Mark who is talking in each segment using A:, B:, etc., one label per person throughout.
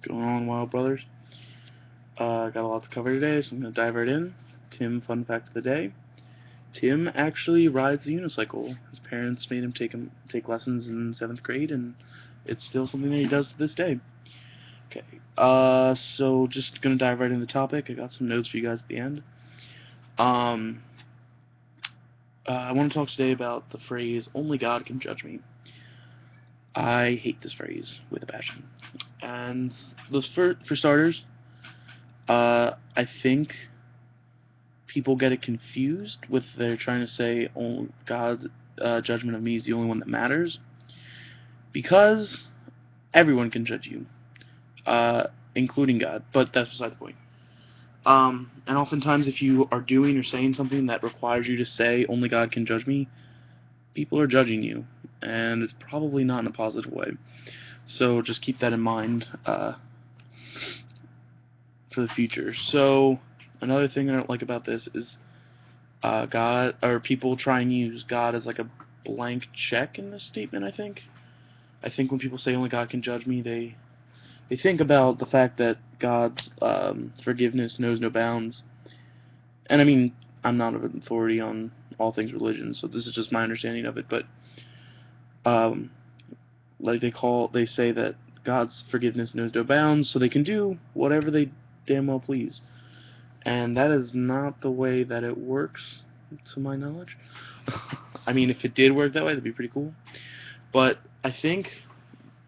A: going on, Wild Brothers? Got a lot to cover today, so I'm going to dive right in. Tim, fun fact of the day. Tim actually rides a unicycle. His parents made him take lessons in 7th grade, and it's still something that he does to this day. Okay, so just going to dive right into the topic. I got some notes for you guys at the end. I want to talk today about the phrase, only God can judge me. I hate this phrase with a passion. And for starters, I think people get it confused with they're trying to say, oh, God's judgment of me is the only one that matters, because everyone can judge you, including God, but that's beside the point. And oftentimes if you are doing or saying something that requires you to say, only God can judge me, people are judging you, and it's probably not in a positive way. So just keep that in mind for the future. So another thing I don't like about this is God, or people try and use God as like a blank check in this statement. I think when people say only God can judge me, they think about the fact that God's forgiveness knows no bounds. And I mean, I'm not an authority on all things religion, so this is just my understanding of it. But like they say that God's forgiveness knows no bounds, so they can do whatever they damn well please. And that is not the way that it works, to my knowledge. I mean, if it did work that way, that'd be pretty cool. But I think,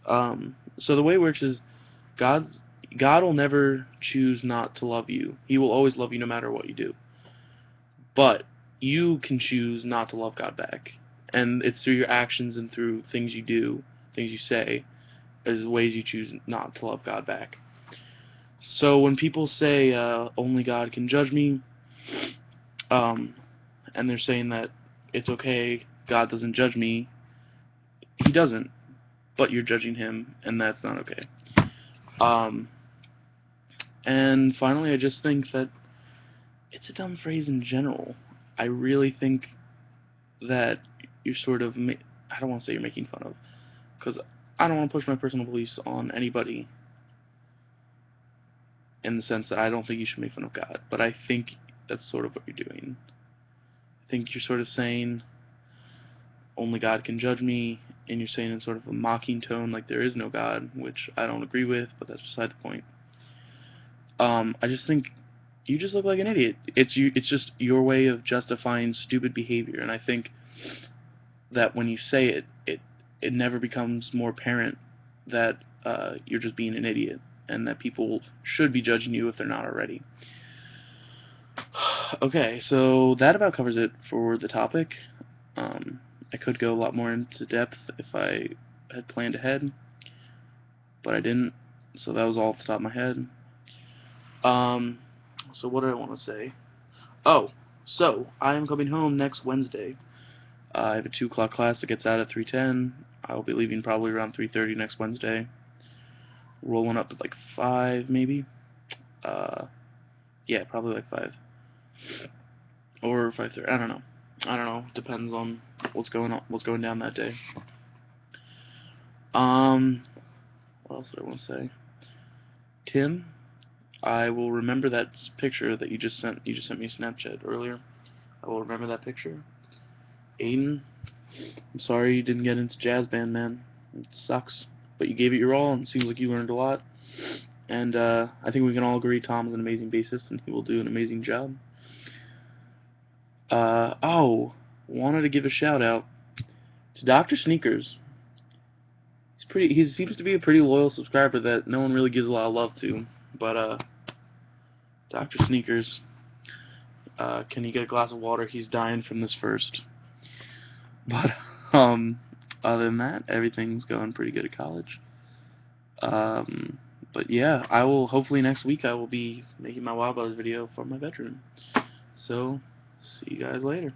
A: so the way it works is, God will never choose not to love you. He will always love you no matter what you do. But you can choose not to love God back. And it's through your actions and through things you do, things you say, as ways you choose not to love God back. So when people say, only God can judge me, and they're saying that it's okay, God doesn't judge me, He doesn't, but you're judging Him, and that's not okay. And finally, I just think that it's a dumb phrase in general. I really think that you're sort of, I don't want to say you're making fun of, because I don't want to push my personal beliefs on anybody, in the sense that I don't think you should make fun of God, but I think that's sort of what you're doing. I think you're sort of saying, only God can judge me, and you're saying in sort of a mocking tone, like there is no God, which I don't agree with, but that's beside the point. I just think you just look like an idiot. It's just your way of justifying stupid behavior, and I think that when you say it, it never becomes more apparent that you're just being an idiot, and that people should be judging you if they're not already. Okay, so that about covers it for the topic. I could go a lot more into depth if I had planned ahead, but I didn't, so that was all off the top of my head. So what did I want to say? Oh, so I am coming home next Wednesday. I have a 2 o'clock class that gets out at 3:10. I will be leaving probably around 3:30 next Wednesday. Rolling up at like 5 maybe. Yeah, probably like 5. Or 5:30. I don't know. Depends on what's going down that day. What else did I want to say? Tim, I will remember that picture that you just sent me a Snapchat earlier. I will remember that picture. Aiden, I'm sorry you didn't get into jazz band, man. It sucks. But you gave it your all, and it seems like you learned a lot. And I think we can all agree Tom is an amazing bassist, and he will do an amazing job. Wanted to give a shout out to Dr. Sneakers. He seems to be a pretty loyal subscriber that no one really gives a lot of love to. But Dr. Sneakers, can he get a glass of water? He's dying from this first. But other than that, everything's going pretty good at college. But yeah, hopefully next week I will be making my Wild Brothers video from my bedroom. So, see you guys later.